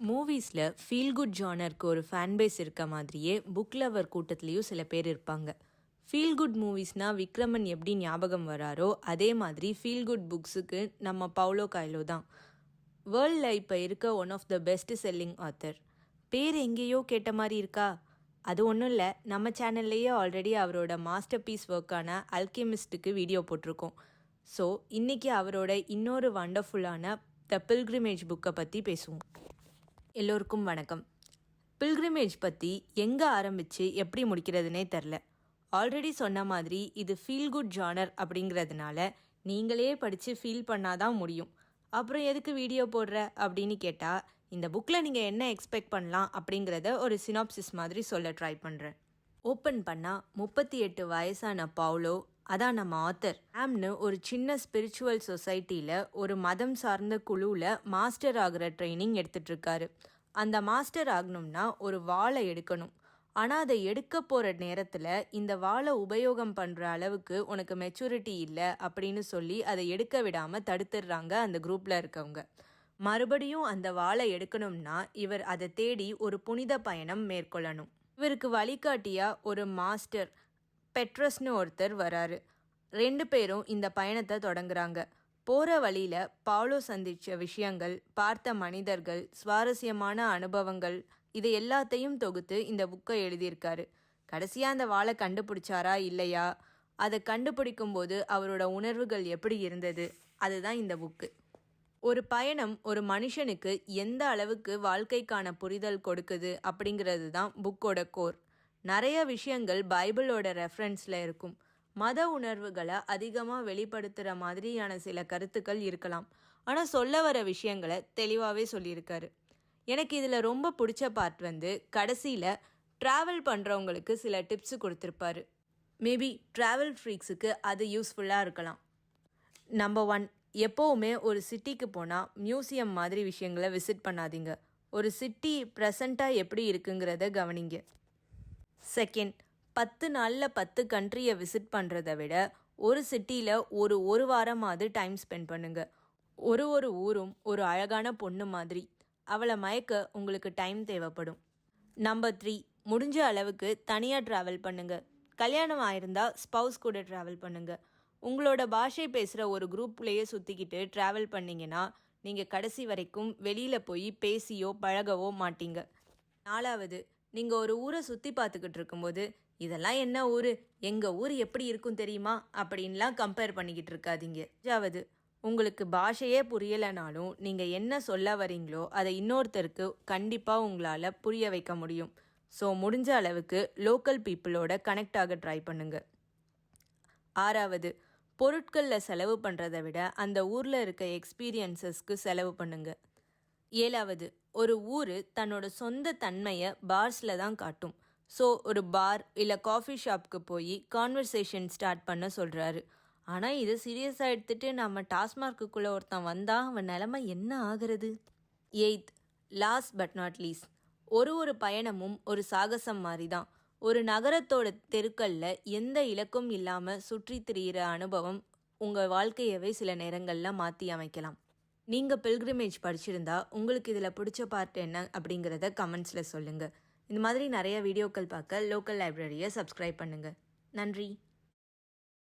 மூவிஸில் feel good ஜானருக்கு ஒரு fan base இருக்க மாதிரியே புக் லவர் கூட்டத்துலேயும் சில பேர் இருப்பாங்க. ஃபீல் குட் மூவிஸ்னால் விக்ரமன் எப்படி ஞாபகம் வராரோ அதே மாதிரி ஃபீல் குட் புக்ஸுக்கு நம்ம பவுலோ காய்லோ தான். வேர்ல்டில் இப்போ இருக்க one of the best selling author. பேர் எங்கேயோ கேட்ட மாதிரி இருக்கா? அது ஒன்றும் இல்லை, நம்ம சேனல்லையே ஆல்ரெடி அவரோட மாஸ்டர் பீஸ் ஒர்க்கான அல்கெமிஸ்ட்டுக்கு வீடியோ போட்டிருக்கோம். ஸோ இன்றைக்கி அவரோட இன்னொரு வண்டர்ஃபுல்லான த பில்கிரிமேஜ் புக்கை பற்றி பேசுவோம். எல்லோருக்கும் வணக்கம். பில்கிரிமேஜ் பற்றி எங்கே ஆரம்பித்து எப்படி முடிக்கிறதுனே தெரில. ஆல்ரெடி சொன்ன மாதிரி இது ஃபீல் குட் ஜானர் அப்படிங்கிறதுனால நீங்களே படித்து ஃபீல் பண்ணாதான் முடியும். அப்புறம் எதுக்கு வீடியோ போடுற அப்படின்னு கேட்டால், இந்த புக்கில் நீங்கள் என்ன எக்ஸ்பெக்ட் பண்ணலாம் அப்படிங்கிறத ஒரு சினாப்சிஸ் மாதிரி சொல்ல ட்ரை பண்ணுறேன். ஓப்பன் பண்ணால் 38 வயசான பவுலோ, அதான் நம்ம ஆத்தர், ஆம்னு ஒரு சின்ன ஸ்பிரிச்சுவல் சொசைட்டியில் ஒரு மதம் சார்ந்த குழுவில் மாஸ்டர் ஆகிற ட்ரைனிங் எடுத்துகிட்ருக்காரு. அந்த மாஸ்டர் ஆகணும்னா ஒரு வாளை எடுக்கணும். ஆனால் அதை எடுக்க போகிற நேரத்தில் இந்த வாளை உபயோகம் பண்ணுற அளவுக்கு உனக்கு மெச்சூரிட்டி இல்லை அப்படின்னு சொல்லி அதை எடுக்க விடாமல் தடுத்துடுறாங்க அந்த குரூப்பில் இருக்கவங்க. மறுபடியும் அந்த வாளை எடுக்கணும்னா இவர் அதை தேடி ஒரு புனித பயணம் மேற்கொள்ளணும். இவருக்கு வழிகாட்டியாக ஒரு மாஸ்டர் பெட்ரஸ்னு ஒருத்தர் வராரு. 2 பேரும் இந்த பயணத்தை தொடங்குறாங்க. போகிற வழியில் பவுலோ சந்தித்த விஷயங்கள், பார்த்த மனிதர்கள், சுவாரஸ்யமான அனுபவங்கள், இது எல்லாத்தையும் தொகுத்து இந்த புக்கை எழுதியிருக்காரு. கடைசியாக அந்த வாளை கண்டுபிடிச்சாரா இல்லையா, அதை கண்டுபிடிக்கும்போது அவரோட உணர்வுகள் எப்படி இருந்தது, அதுதான் இந்த புக்கு. ஒரு பயணம் ஒரு மனுஷனுக்கு எந்த அளவுக்கு வாழ்க்கைக்கான புரிதல் கொடுக்குது அப்படிங்கிறது தான் புக்கோட கோர். நிறைய விஷயங்கள் பைபிளோட ரெஃபரன்ஸில் இருக்கும். மத உணர்வுகளை அதிகமாக வெளிப்படுத்துகிற மாதிரியான சில கருத்துக்கள் இருக்கலாம். ஆனால் சொல்ல வர விஷயங்களை தெளிவாகவே சொல்லியிருக்காரு. எனக்கு இதில் ரொம்ப பிடிச்ச பார்ட் கடைசியில் ட்ராவல் பண்ணுறவங்களுக்கு சில டிப்ஸு கொடுத்துருப்பாரு. மேபி ட்ராவல் ஃப்ரீக்ஸுக்கு அது யூஸ்ஃபுல்லாக இருக்கலாம். நம்பர் 1, எப்போவுமே ஒரு சிட்டிக்கு போனால் மியூசியம் மாதிரி விஷயங்களை விசிட் பண்ணாதீங்க. ஒரு சிட்டி ப்ரெசண்ட்டாக எப்படி இருக்குங்கிறத கவனிங்க. செகண்ட், 10 நாளில் 10 கண்ட்ரியை விசிட் பண்ணுறதை விட ஒரு சிட்டியில் ஒரு வாரமாவது டைம் ஸ்பெண்ட் பண்ணுங்கள். ஒரு ஊரும் ஒரு அழகான பொண்ணு மாதிரி, அவளை மயக்க உங்களுக்கு டைம் தேவைப்படும். நம்பர் 3, முடிஞ்ச அளவுக்கு தனியாக ட்ராவல் பண்ணுங்கள். கல்யாணம் ஆயிருந்தால் ஸ்பவுஸ் கூட ட்ராவல் பண்ணுங்கள். உங்களோட பாஷை பேசுகிற ஒரு குரூப்லேயே சுற்றிக்கிட்டு ட்ராவல் பண்ணிங்கன்னா நீங்கள் கடைசி வரைக்கும் வெளியில் போய் பேசியோ பழகவோ மாட்டீங்க. 4வது, நீங்கள் ஒரு ஊரை சுற்றி பார்த்துக்கிட்டு இருக்கும்போது, இதெல்லாம் என்ன ஊர், எங்கள் ஊர் எப்படி இருக்கும் தெரியுமா அப்படின்லாம் கம்பேர் பண்ணிக்கிட்டு இருக்காதீங்க. 5வது, உங்களுக்கு பாஷையே புரியலைனாலும் நீங்கள் என்ன சொல்ல வரீங்களோ அதை இன்னொருத்தருக்கு கண்டிப்பாக உங்களால் புரிய வைக்க முடியும். ஸோ முடிஞ்ச அளவுக்கு லோக்கல் பீப்புளோட கனெக்ட் ஆக ட்ரை பண்ணுங்கள். 6வது, பொருட்களில் செலவு பண்ணுறதை விட அந்த ஊரில் இருக்க எக்ஸ்பீரியன்ஸஸ்க்கு செலவு பண்ணுங்கள். 7வது, ஒரு ஊர் தன்னோட சொந்த தன்மையை பார்ஸில் தான் காட்டும். ஸோ ஒரு பார் இல்லை காஃபி ஷாப்புக்கு போய் கான்வர்சேஷன் ஸ்டார்ட் பண்ண சொல்கிறாரு. ஆனால் இதை சீரியஸாக எடுத்துகிட்டு நம்ம டாஸ்மார்க்குள்ளே ஒருத்தன் வந்தால் அவன் நிலைமை என்ன ஆகிறது? 8th, last but not least, ஒரு பயணமும் ஒரு சாகசம் மாதிரி தான். ஒரு நகரத்தோட தெருக்களில் எந்த இலக்கும் இல்லாமல் சுற்றி திரிகிற அனுபவம் உங்கள் வாழ்க்கையவே சில நேரங்களில் மாற்றி அமைக்கலாம். நீங்கள் பில்கிரிமேஜ் படிச்சிருந்தா உங்களுக்கு இதில் பிடிச்ச பார்ட் என்ன அப்படிங்கிறத கமெண்ட்ஸில் சொல்லுங்கள். இந்த மாதிரி நிறைய வீடியோக்கள் பார்க்க லோக்கல் லைப்ரரியை சப்ஸ்கிரைப் பண்ணுங்கள். நன்றி.